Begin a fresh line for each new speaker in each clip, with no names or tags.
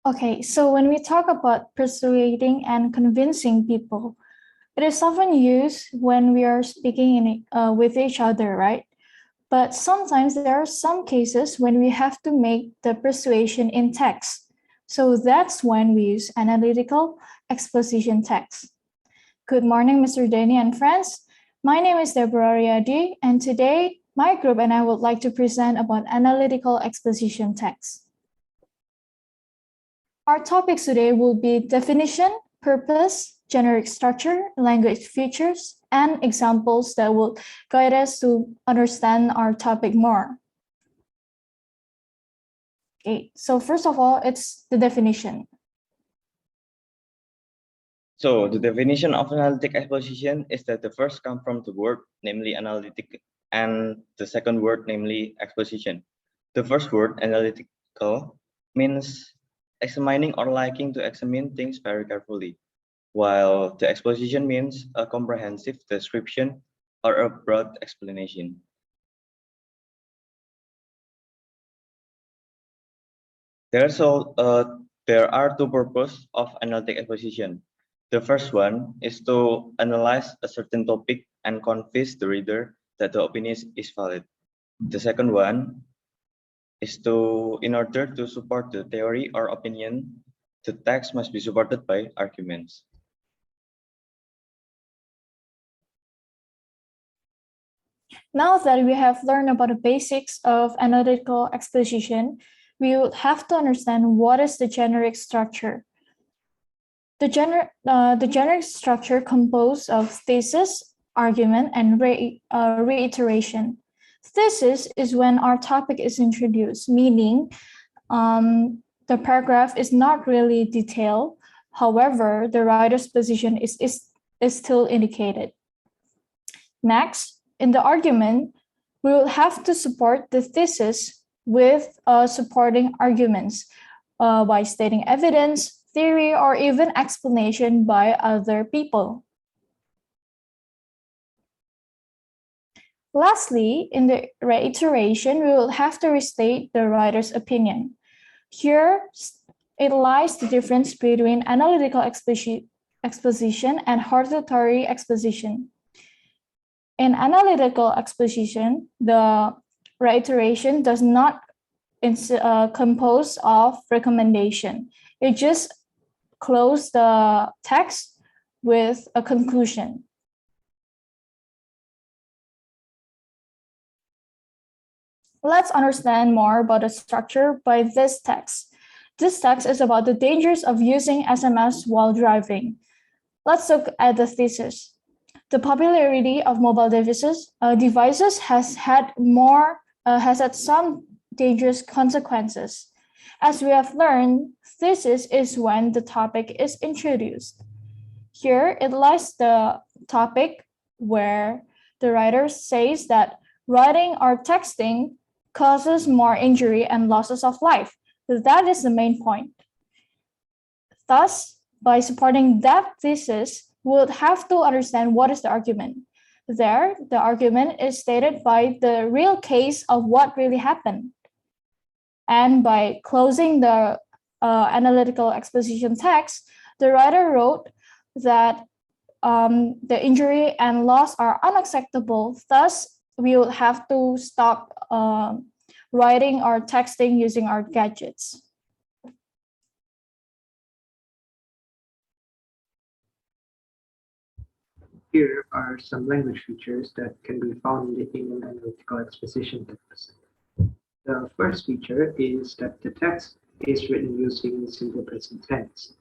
Okay, so when we talk about persuading and convincing people, it is often used when we are speaking with each other, right? But sometimes there are some cases when we have to make the persuasion in text. So that's when we use analytical exposition text. Good morning, Mr. Denny and friends. My name is Debora Riadi, and today my group and I would like to present about analytical exposition text. Our topics today will be definition, purpose, generic structure, language features, and examples that will guide us to understand our topic more. Okay, so first of all, it's the definition.
So the definition of analytic exposition is that the first comes from the word, namely analytic, and the second word, namely exposition. The first word, analytical, means examining or liking to examine things very carefully, while the exposition means a comprehensive description or a broad explanation. There are two purposes of analytic exposition. The first one is to analyze a certain topic and convince the reader that the opinion is valid. The second one is in order to support the theory or opinion, the text must be supported by arguments.
Now that we have learned about the basics of analytical exposition, we would have to understand what is the generic structure. The generic structure composed of thesis, argument, and reiteration. Thesis is when our topic is introduced, meaning the paragraph is not really detailed. However, the writer's position is still indicated. Next, in the argument, we will have to support the thesis with supporting arguments by stating evidence, theory, or even explanation by other people. Lastly, in the reiteration, we will have to restate the writer's opinion. Here, it lies the difference between analytical exposition and hortatory exposition. In analytical exposition, the reiteration does not compose of recommendation. It just close the text with a conclusion. Let's understand more about the structure by this text. This text is about the dangers of using SMS while driving. Let's look at the thesis. The popularity of mobile devices has had some dangerous consequences. As we have learned, thesis is when the topic is introduced. Here, it lies the topic where the writer says that writing or texting causes more injury and losses of life. That is the main point. Thus, by supporting that thesis, we would have to understand what is the argument. There, the argument is stated by the real case of what really happened. And by closing the analytical exposition text, the writer wrote that the injury and loss are unacceptable. Thus, we will have to stop writing or texting using our gadgets.
Here are some language features that can be found in an analytical exposition text. The first feature is that the text is written using simple present tense.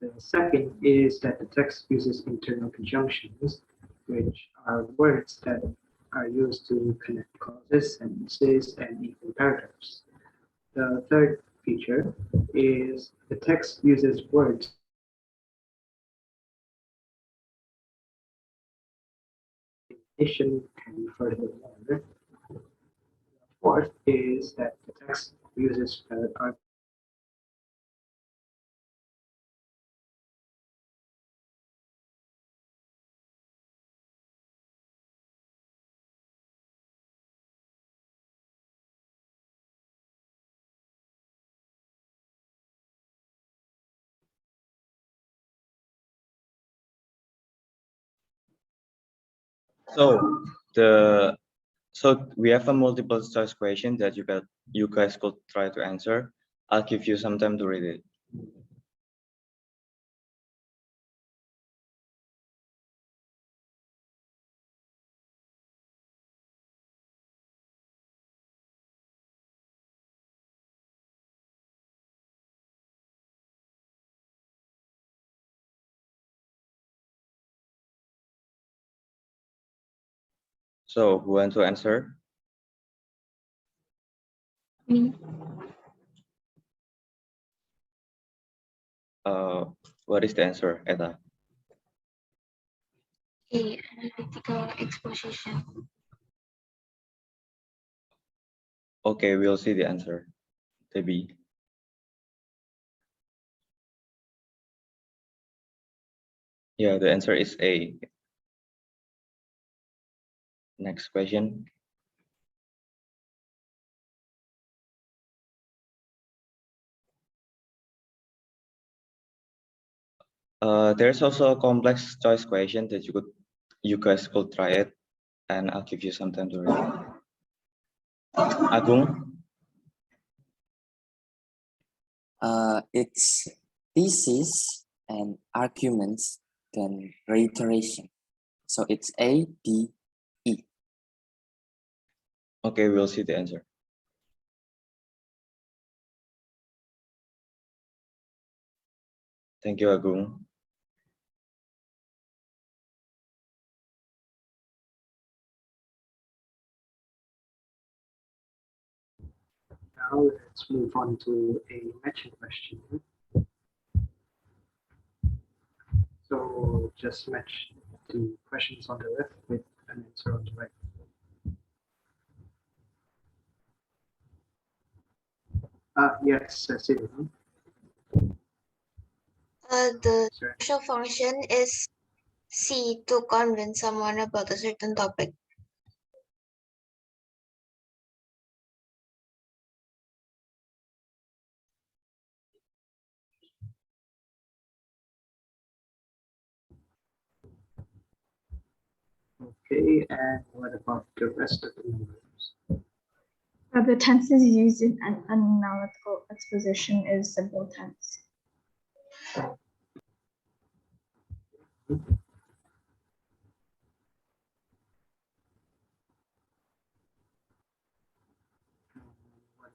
The second is that the text uses internal conjunctions, which are words that are used to connect clauses, sentences, and even paragraphs. The third feature is the text uses words and furthermore. The fourth is that the text uses
So we have a multiple choice question that you guys could try to answer. I'll give you some time to read it. So who wants to answer?
Me.
What is the answer, Etta?
A. Analytical exposition.
Okay, we'll see the answer. Debbie. Yeah, the answer is A. Next question. There's also a complex choice question that you guys could try it, and I'll give you some time to read it. Agung?
It's thesis and arguments, then reiteration. So it's A, D, E.
Okay, we'll see the answer. Thank you, Agung.
Now let's move on to a matching question. So just match the questions on the left with an answer on the right. Yes, Cecilia.
The
Sorry.
social function is C, to convince someone about a certain topic.
Okay, and what about the rest of the numbers?
The tenses used in an analytical exposition is simple tense.
What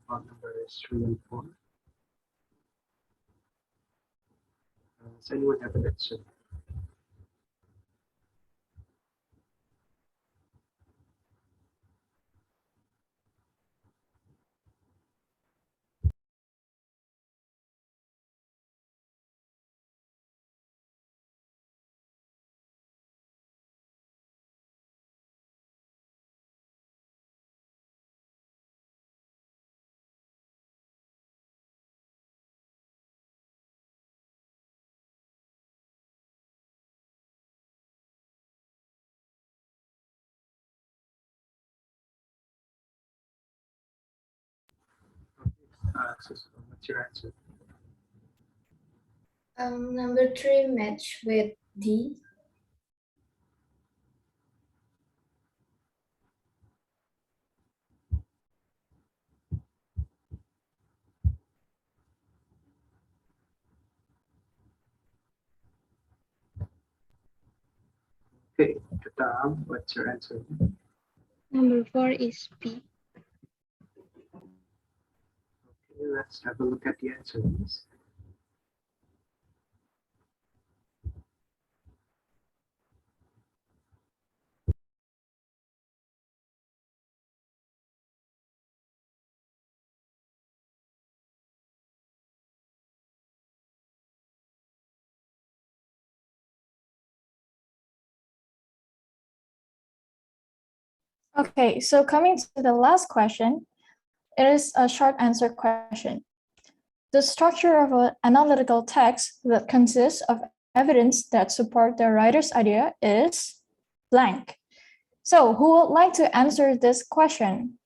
about numbers 3 and 4? Does anyone have an answer? So what's your answer?
Number 3 match with D.
Okay, Katam, what's your answer?
Number 4 is B.
Okay, let's have a look at the answers.
Okay, so coming to the last question, it is a short answer question. The structure of an analytical text that consists of evidence that support the writer's idea is blank. So who would like to answer this question?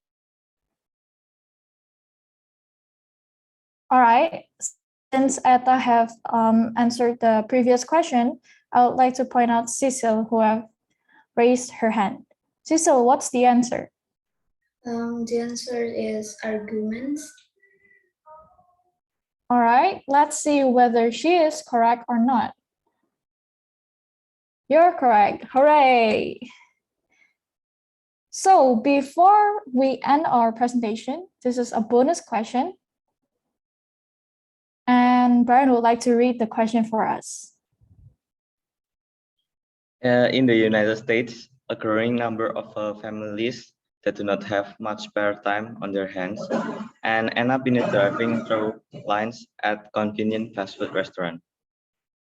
All right, since Etta have answered the previous question, I would like to point out Cecil, who have raised her hand. Cecil, what's the answer?
The answer is arguments.
All right, let's see whether she is correct or not. You're correct. Hooray! So before we end our presentation, this is a bonus question. And Brian would like to read the question for us.
In the United States, a growing number of families that do not have much spare time on their hands and end up in driving through lines at convenient fast food restaurant.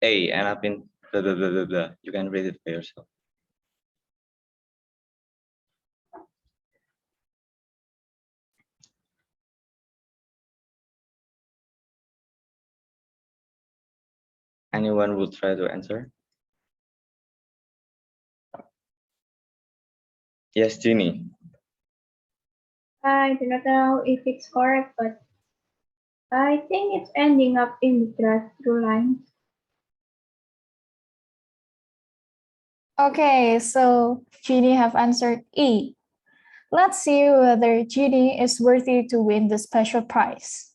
A, end up in blah, blah, blah, blah, blah. You can read it by yourself. Anyone will try to answer? Yes, Jeannie.
I do not know if it's correct, but I think it's ending up in the drive-through lines.
Okay, so Jeannie have answered E. Let's see whether Jeannie is worthy to win the special prize.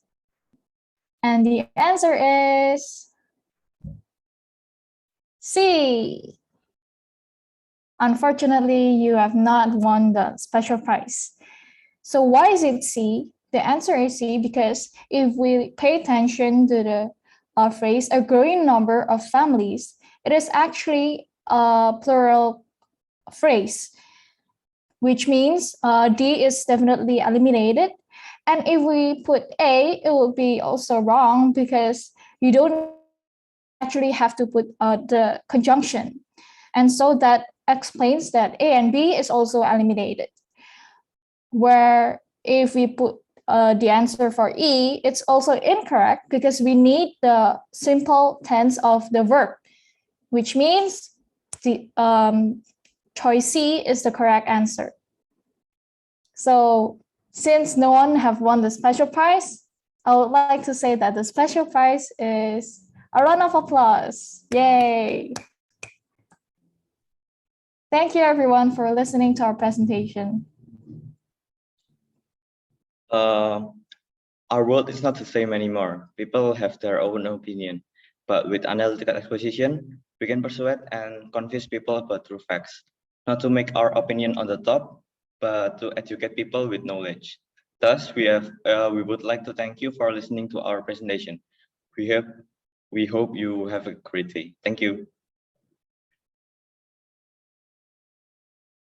And the answer is C. Unfortunately, you have not won the special prize. So why is it C? The answer is C because if we pay attention to the phrase, a growing number of families, it is actually a plural phrase, which means D is definitely eliminated. And if we put A, it will be also wrong because you don't actually have to put the conjunction. And so that explains that A and B is also eliminated. Where if we put the answer for E, it's also incorrect because we need the simple tense of the verb, which means the choice C is the correct answer. So since no one have won the special prize, I would like to say that the special prize is a round of applause. Yay! Thank you everyone for listening to our presentation.
Our world is not the same anymore. People have their own opinion, but with analytical exposition, we can persuade and convince people about true facts, not to make our opinion on the top, but to educate people with knowledge. Thus, we would like to thank you for listening to our presentation. We hope you have a great day. Thank you.